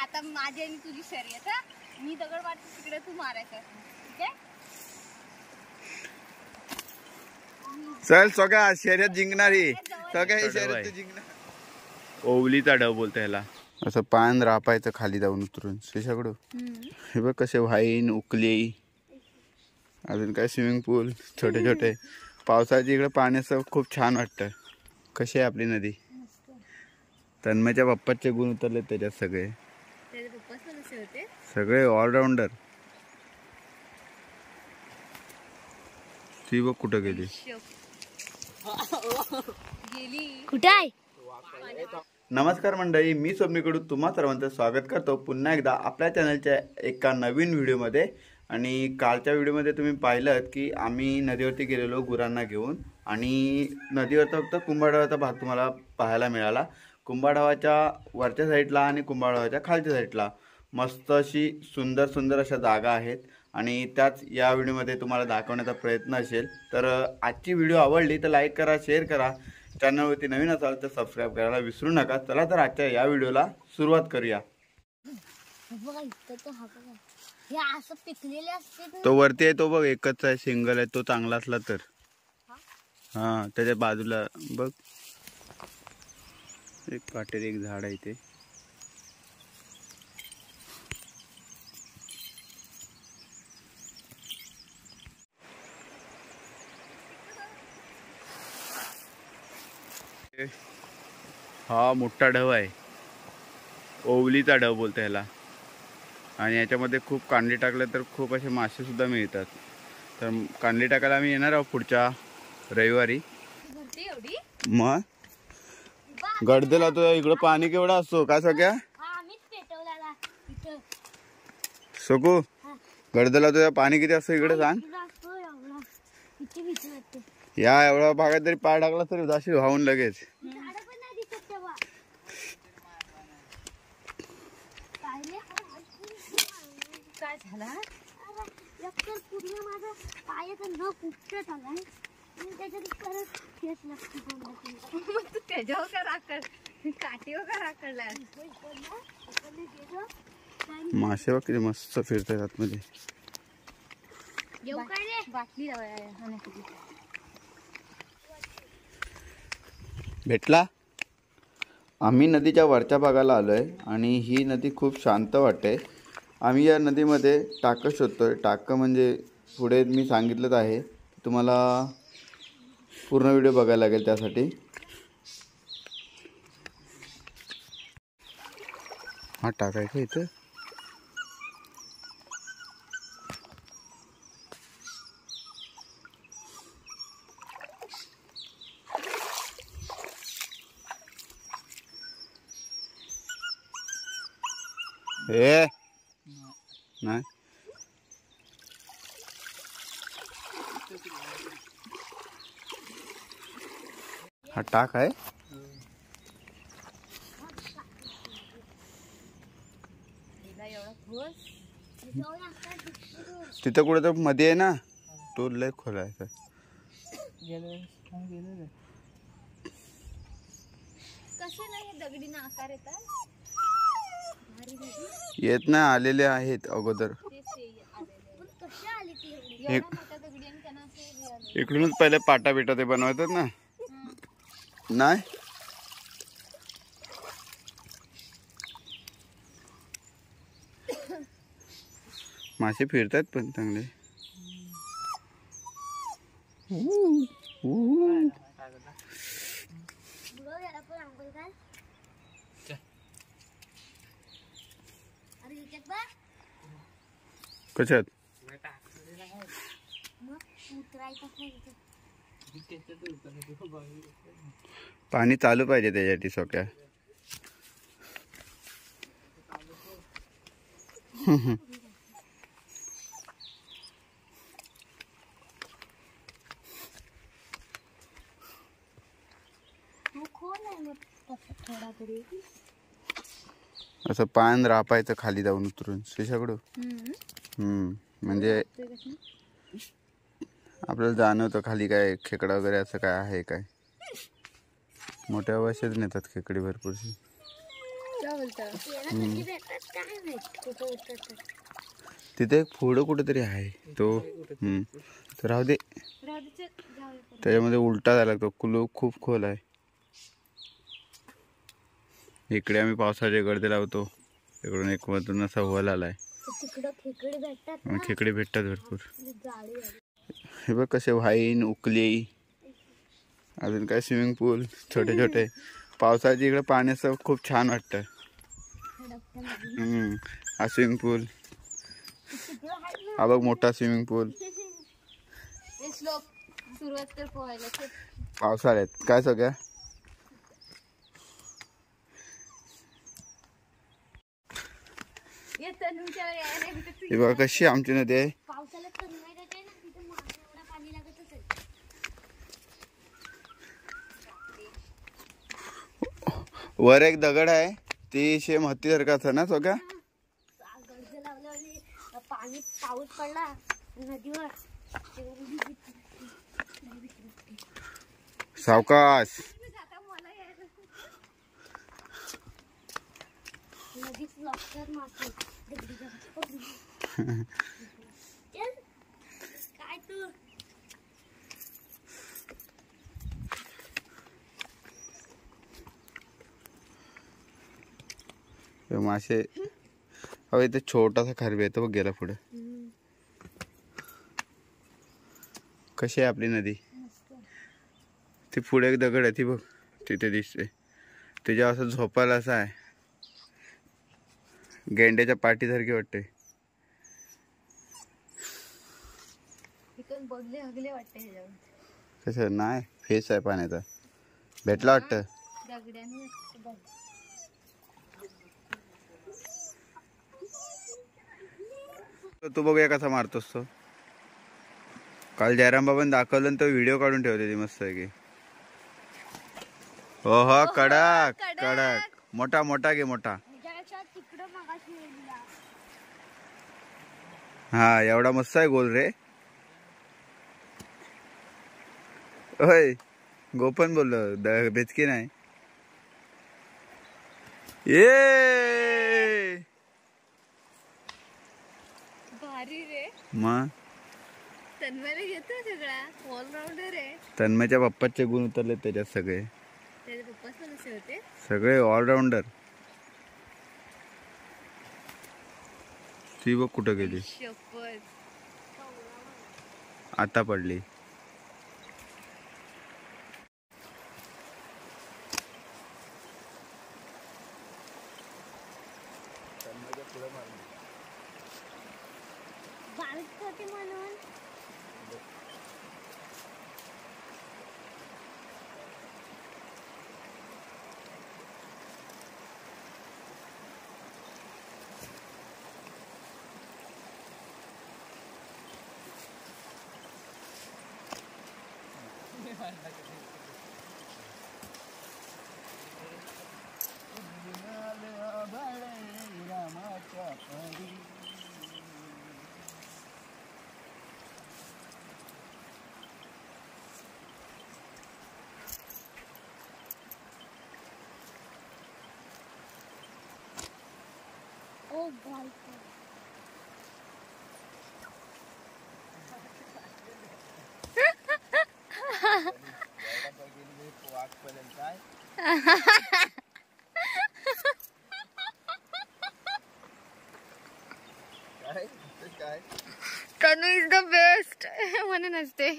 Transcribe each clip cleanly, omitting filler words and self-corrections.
आता माझी आणि तुझी शर्यत हा. मी दगड मारते तिकडे तू मारायचं ठीक आहे. चल सगळ्या शर्यत जिंकणारी सगळ्या शर्यत जिंकणार. ओवलीचा डव बोलतो ह्याला. असं पान रापायचं खाली जाऊन उतरून शेषाकडू. हे बघ कसे वाईन उकली अजून काय स्विमिंग पूल छोटे छोटे. पावसाच्या इकडे पाण्याचं खूप छान वाटतं. कशी आहे आपली नदी. तन्मयच्या पप्पाचे गुण उतरले त्याच्यात सगळे. सगळे ऑलराऊंडर. ती बघ कुठं गेली. कुठे आहे. नमस्कार मंडळी, मी स्वप्नीकडून तुम्हा सर्वांचं स्वागत करतो पुन्हा एकदा आपल्या चॅनलच्या एका नवीन व्हिडिओमध्ये. आणि कालच्या व्हिडिओमध्ये तुम्ही पाहिलं की आम्ही नदीवरती गेलेलो गुरांना घेऊन. आणि नदीवरचा फक्त कुंभाडावाचा भाग तुम्हाला पाहायला मिळाला. कुंभाडावाच्या वरच्या साईडला आणि कुंभाडावाच्या खालच्या साईडला मस्त अशी सुंदर सुंदर अशा जागा आहेत. आणि त्याच या व्हिडिओमध्ये तुम्हाला दाखवण्याचा प्रयत्न असेल. तर आजची व्हिडिओ आवडली तर लाईक करा, शेअर करा. चॅनलवरती नवीन असाल तर सबस्क्राईब करायला विसरू नका. चला तर आजच्या या व्हिडिओला सुरुवात करूया. तो वरती आहे तो बघ, एकच आहे, सिंगल आहे. तो चांगला असला तर हा त्याच्या बाजूला बघ एक काटेरी एक झाड आहे ते. हा मोठा ढव आहे, ओवलीचा ढव बोलतो ह्याला. आणि याच्यामध्ये खूप कांडी टाकले तर खूप असे मासे सुद्धा मिळतात. तर कांडी टाकायला आम्ही येणार आहोत पुढच्या रविवारी. मग गडदेला तो इकडं पाणी केवढा असतो काय सगळ्या सकू. गडदेला तो पाणी किती असतं इकडे सांग. या एवढ्या भागात जरी पाय टाकला तरी उदाशी वाहून लगेच. काय झाला पूर्ण माझा पायाचा न कुठे झालाय. तू त्याच्यावर का राखड काठीवर का राखडला. मासे बघ किती मस्त फिरतात आतमध्ये. बाटली भेटला. आम्ही नदीच्या वरच्या भागाला आलोय आणि ही नदी खूप शांत वाटते. आम्ही या नदीमध्ये टाकं शोधतोय. टाकं म्हणजे पुढे मी सांगितलंच आहे, तुम्हाला पूर्ण व्हिडिओ बघायला लागेल त्यासाठी. हा टाका आहे का इथं. ए नाही हा टाक आहे. तिथं कुठे तर मध्ये आहे ना, तो लय खोल आहे. कसे नाही दगडी ना आकार येतात. येत नाही, आलेले आहेत अगोदर. इकडूनच पहिले पाटा बिटा ते बनवतात ना. नाही मासे फिरतात पण चांगले. कशात पाणी चालू पाहिजे त्याच्यासाठी सोक्या. असं पान रापायचं खाली जाऊन उतरून शेषाकडू. म्हणजे आपल्याला जाणवतं खाली काय खेकडा वगैरे असं काय आहे काय. मोठ्या अवश्यच नेतात खेकडी भरपूरशी. क्या बोलता? तिथे पुढं कुठेतरी आहे तो. तर राहू दे, त्याच्यामध्ये उलटा झाला तो. खूप खोल आहे. इकडे आम्ही पावसाचे गडदे लावतो. इकडून एक मधून असा वल आलाय. खेकडे भेटतात भरपूर. हे बघ कसे वाईन उकली, अजून काय स्विमिंग पूल छोटे छोटे. पावसाच्या इकडे पाण्याचं खूप छान वाटतं. हा स्विमिंग पूल, हा बघ मोठा स्विमिंग पूल. सुरुवात कर पोहायला. पावसाळ्यात काय सगळ्या हे बघा कशी आमची नदी आहे. वर एक दगड आहे, ती शेम हत्तीसारखा असं ना सगळ्या. पाणी पाऊस पडला नदीवर. सावकाश. काय तू मासे. अहो इथे छोटासा खारवी येतो बघ गेला पुढे. कशी आहे आपली नदी. ती पुढे एक दगड आहे ती बघ तिथे दिसते. तिच्या असं झोपायला असं आहे, गेंड्याच्या पाठीसारखी वाटते. बघले हगले वाटते. कसं नाही, फेस आहे पाण्याचा. भेटला वाटतं. तू बघूया कसा मारतोस तो. काल जयराम बाबांनी दाखवलं तो व्हिडिओ काढून ठेवते ती मस्त आहे की. हो हो कडक कडक. मोठा मोठा घे मोठा. हा एवढा मस्त आहे गोल रे. होय गोपन बोललो, बेचकी नाही. ये भारी रे. मग तन्मयला घेतो सगळा ऑलराऊंडर आहे. तन्मयच्या पप्पाचे गुण उतरले त्याच्यात सगळे. त्याचे पप्पाच पण असे होते सगळे ऑलराऊंडर. ती बघ कुठं गेली. आता पडली. Oh my Tanu is the best म्हणून असते.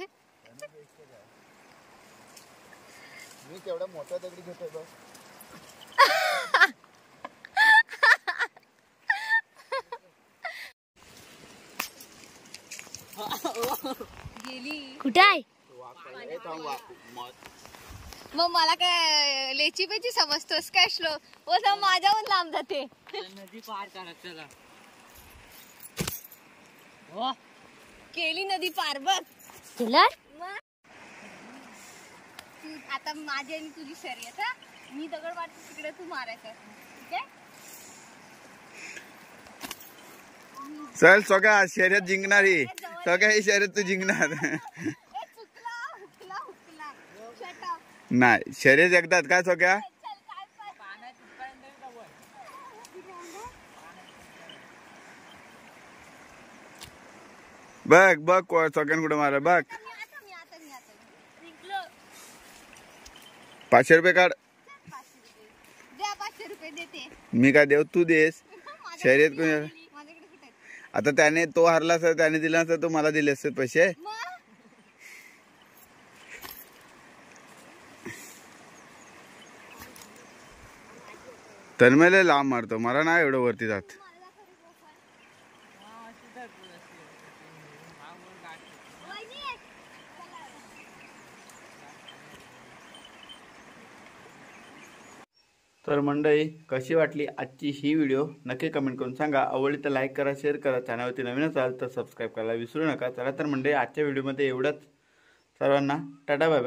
मी केवढा मोठा दगडी घेतोय बघ. गेली कुठे आहे. मग मला काय लेची पेची समजतोस काय श्लोक. ओ माझ्याहून लांब जाते. नदी पार करा चला. केली नदी पार बघ. तुला आता माझी आणि तुझी शर्यत. मी दगड वाटते तिकडे तू मारायचा. ठीक आहे. चल सगळ्या शर्यत जिंकणारी. सगळ्या ही शर्यत तू जिंकणार. नाही शर्यत एकदाच काय सगळ्या. बघ बघ सगळ्यां कुठं मारलं बघ. मी आता जिंकलो. 500 रुपये काढ. 500 रुपये द्या. 500 रुपये देते. मी काय देऊ तू देस. शर्यत कोण माझ्याकडे कुठे आहेत? आता त्याने तो हरला असता त्याने दिला असता तो मला दिले असते पैसे. मग तन्मयला लांब मारतो मला नाही एवढं वरती जात. तर मंडळी कशी वाटली आजची ही व्हिडिओ नक्की कमेंट करून सांगा. आवडली तर लाईक करा, शेअर करा. चॅनलवरती नवीन असाल तर सबस्क्राईब करायला विसरू नका. चला तर मंडळी आजच्या व्हिडिओमध्ये एवढंच. सर्वांना टाटा बाय बाय.